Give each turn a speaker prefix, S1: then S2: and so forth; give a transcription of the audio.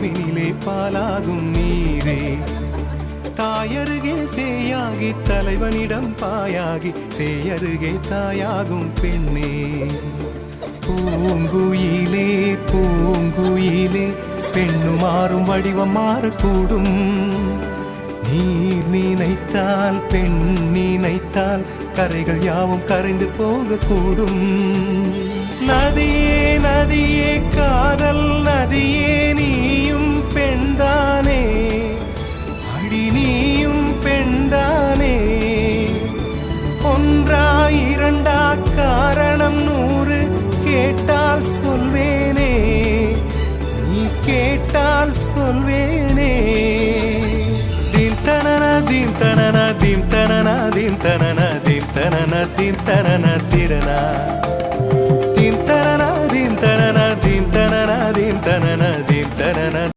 S1: பூவினிலே பாலாகும் நீரே. தாயருகே சேயாகி தலைவனிடம் பாயாகி சேயருகே தாயாகும் பெண்ணே. பூங்குயிலே பூங்குயிலே பெண்ணு மாறும் வடிவம் மாறக்கூடும். நீர் நினைத்தால் பெண் நினைத்தால் கரைகள் யாவும் கரைந்து போகக்கூடும். நதியே நதியே காதல் நதியே நீயும் பெண்தானே, அடி நீயும் பெண்தானே. ஒன்றா இரண்டா காரணம் 100 கேட்டால் சொல்வேனே, நீ கேட்டால் சொல்வேனே. தீம் தனன தீம் தனன தீம் தனன தீம் தனன தீம் தனன தீம் தனன திரனா. தீம் தனன தீம் தனன தீம் தனன தீம் தனன தீம் தனன